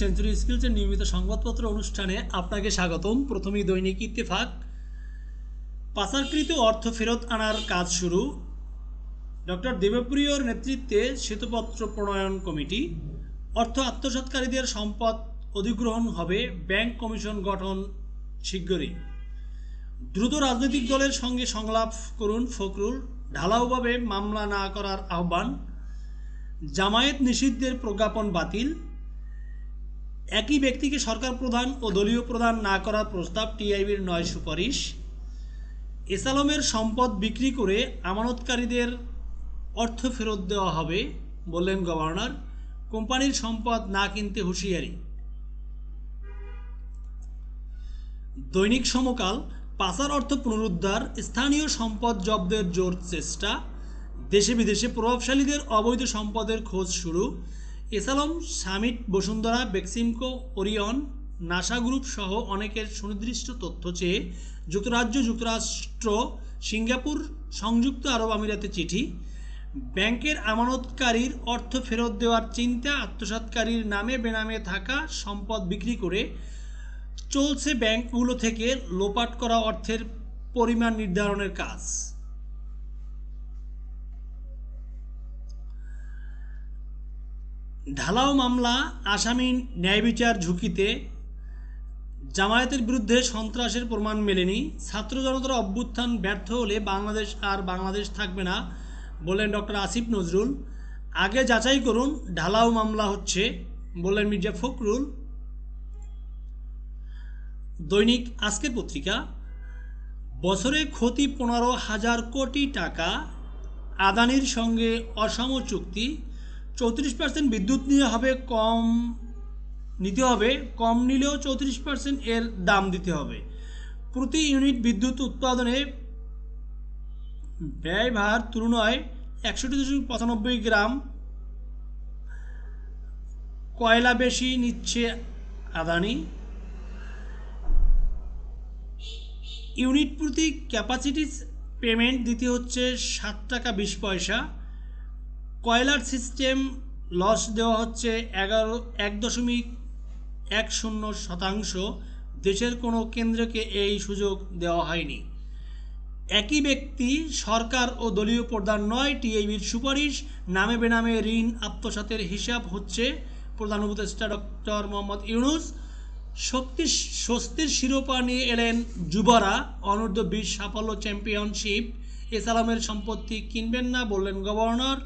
Century স্কিলসের নিয়মিত সংবাদপত্র অনুষ্ঠানে আপনাকে স্বাগতম। প্রথমেই দৈনিক ইত্তেফাক। পাচারকৃত অর্থ ফেরত আনার কাজ শুরু। ডক্টর দেবপ্রিয়র নেতৃত্বে শ্বেতপত্র প্রণয়ন কমিটি। অর্থ আত্মসাৎকারীদের সম্পদ অধিগ্রহণ হবে, ব্যাংক কমিশন গঠন শিগগিরই। দ্রুত রাজনৈতিক দলের সঙ্গে সংলাপ করুন ফখরুল, ঢালাওভাবে মামলা না করার আহ্বান। জামায়াত নিষিদ্ধের প্রজ্ঞাপন বাতিল। একই ব্যক্তিকে সরকার প্রধান ও দলীয় প্রধান না করার প্রস্তাব, টিআইবির 9 সুপারিশ। এসালমের সম্পদ বিক্রি করে আমানতকারীদের অর্থ ফেরত দেওয়া হবে বললেন গভর্নর। কোম্পানির সম্পদ না কিনতে হুঁশিয়ারি। দৈনিক সমকাল। পাচার অর্থ পুনরুদ্ধার, স্থানীয় সম্পদ জব্দের জোর চেষ্টা। দেশে বিদেশে প্রভাবশালীদের অবৈধ সম্পদের খোঁজ শুরু। S Alam, Summit, Bashundhara, Beximco, Orion, Nasa group সহ অনেকের সুনির্দিষ্ট তথ্য চেয়ে যুক্তরাজ্য, যুক্তরাষ্ট্র, সিঙ্গাপুর, সংযুক্ত আরব আমিরাতে চিঠি। ব্যাংকের আমানতকারীর অর্থ ফেরত দেওয়ার চিন্তা, আত্মসাৎকারীর নামে বেনামে থাকা সম্পদ বিক্রি করে চলছে ব্যাংকগুলো থেকে লোপাট করা অর্থের পরিমাণ নির্ধারণের কাজ। ঢালাও মামলা, আসামি ন্যায়বিচার ঝুঁকিতে। জামায়াতের বিরুদ্ধে সন্ত্রাসের প্রমাণ মেলেনি। ছাত্র জনতার অভ্যুত্থান ব্যর্থ হলে বাংলাদেশ আর বাংলাদেশ থাকবে না বললেন ডক্টর আসিফ নজরুল। আগে যাচাই করুন, ঢালাও মামলা হচ্ছে বললেন মির্জা ফখরুল। দৈনিক আজকের পত্রিকা। বছরে ক্ষতি 15,000 কোটি টাকা, আদানির সঙ্গে অসম চুক্তি। 34% বিদ্যুৎ নিতে হবে, কম নিলেও 34% এর দাম দিতে হবে। প্রতি ইউনিট বিদ্যুৎ উৎপাদনে ব্যয়ভার তুলনায় 61.95 গ্রাম কয়লা বেশি নিচ্ছে আদানি। ইউনিট প্রতি ক্যাপাসিটি পেমেন্ট দিতে হচ্ছে 7 টাকা 20 পয়সা। কয়লার সিস্টেম লস দেওয়া হচ্ছে 1.10%। দেশের কোনো কেন্দ্রকে এই সুযোগ দেওয়া হয়নি। একই ব্যক্তি সরকার ও দলীয় প্রধান নয়, টিআইবির সুপারিশ। নামে বেনামে ঋণ আত্মসাতের হিসাব হচ্ছে প্রধান উপদেষ্টা ডক্টর মোহাম্মদ ইউনূস। স্বস্তির শিরোপা নিয়ে এলেন যুবরা, অনূর্ধ্ব 20 সাফল্য চ্যাম্পিয়নশিপ। এসালামের সম্পত্তি কিনবেন না বললেন গভর্নর।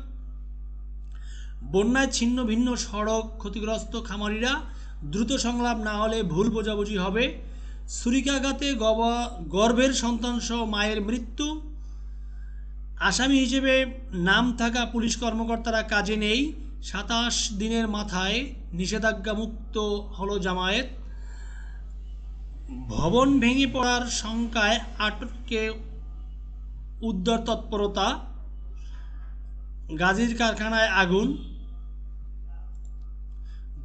বন্যায় ছিন্ন ভিন্ন সড়ক, ক্ষতিগ্রস্ত খামারিরা। দ্রুত সংলাপ না হলে ভুল বোঝাবুঝি হবে। ছুরিকাঘাতে গর্ভের সন্তানসহ মায়ের মৃত্যু। আসামি হিসেবে নাম থাকা পুলিশ কর্মকর্তারা কাজে নেই। 27 দিনের মাথায় নিষেধাজ্ঞামুক্ত হলো জামায়াত। ভবন ভেঙে পড়ার শঙ্কায় আটকে উদ্ধার তৎপরতা। গাজীর কারখানায় আগুন।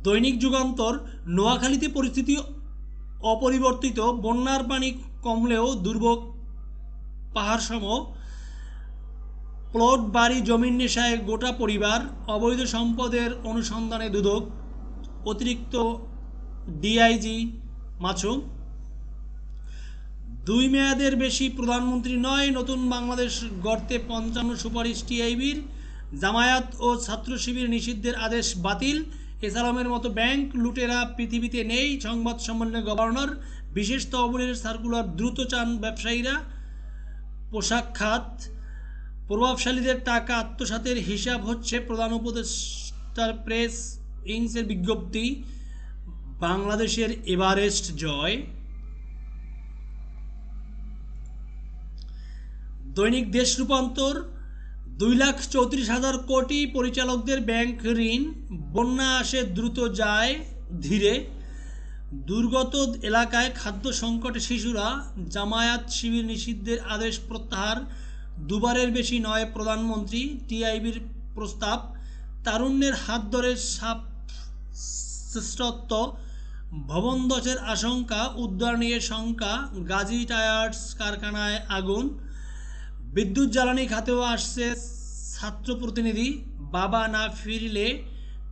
দৈনিক যুগান্তর। নোয়াখালীতে পরিস্থিতি অপরিবর্তিত, বন্যার পানি কমলেও দুর্ভোগ পাহাড়সম। প্লট, বাড়ি, জমির নেশায় গোটা পরিবার। অবৈধ সম্পদের অনুসন্ধানে দুদক। অতিরিক্ত ডিআইজি মাসুম। 2 মেয়াদের বেশি প্রধানমন্ত্রী নয়, নতুন বাংলাদেশ গড়তে 55 সুপারিশ টিআইবির। জামায়াত ও ছাত্র শিবির নিষিদ্ধের আদেশ বাতিল। এসালামের মতো ব্যাংক লুটেরা পৃথিবীতে নেই, সংবাদ সম্মেলনে গভর্নর। বিশেষ তহবিলের সার্কুলার দ্রুত চান ব্যবসায়ীরা। পোশাক খাত। প্রভাবশালীদের টাকা আত্মসাতের হিসাব হচ্ছে প্রধান উপদেষ্টার প্রেস উইংসের বিজ্ঞপ্তি। বাংলাদেশের এভারেস্ট জয়। দৈনিক দেশ রূপান্তর। 2,34,000 কোটি পরিচালকদের ব্যাংক ঋণ। বন্যা আসে দ্রুত, যায় ধীরে। দুর্গত এলাকায় খাদ্য সংকটে শিশুরা। জামায়াত শিবির নিষিদ্ধের আদেশ প্রত্যাহার। দুবারের বেশি নয় প্রধানমন্ত্রী, টিআইবির প্রস্তাব। তারুণ্যের হাত ধরে শ্রেষ্ঠত্ব। ভবন ধসের আশঙ্কা, উদ্ধার নিয়ে শঙ্কা। গাজী টায়ার্স কারখানায় আগুন। বিদ্যুৎ জ্বালানি খাতেও আসছে ছাত্র প্রতিনিধি। বাবা না ফিরলে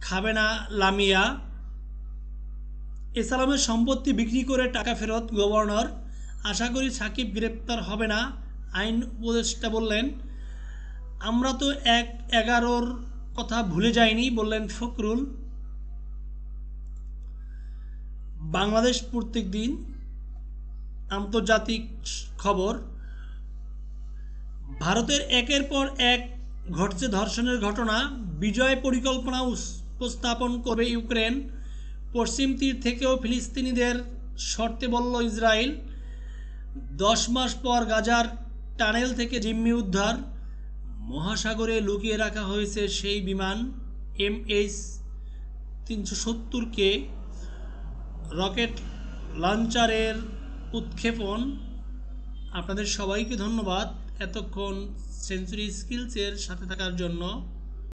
খাবে না লামিয়া। এসালামের সম্পত্তি বিক্রি করে টাকা ফেরত গভর্নর। আশা করি সাকিব গ্রেপ্তার হবে না, আইন উপদেষ্টা বললেন। আমরা তো ১/১১ কথা ভুলে যাইনি, বললেন ফখরুল। বাংলাদেশ প্রত্যেক দিন আন্তর্জাতিক খবর। ভারতের একের পর এক ঘটছে ধর্ষণের ঘটনা। বিজয় পরিকল্পনা উপস্থাপন করবে ইউক্রেন। পশ্চিম তীর থেকেও ফিলিস্তিনিদের সরতে বলল ইসরায়েল। ১০ মাস পর গাজার টানেল থেকে জিম্মি উদ্ধার। মহাসাগরে লুকিয়ে রাখা হয়েছে সেই বিমান MH370K রকেট লঞ্চারের উৎক্ষেপণ। আপনাদের সবাইকে ধন্যবাদ এতক্ষণ সেঞ্চুরি স্কিলসের সাথে থাকার জন্য।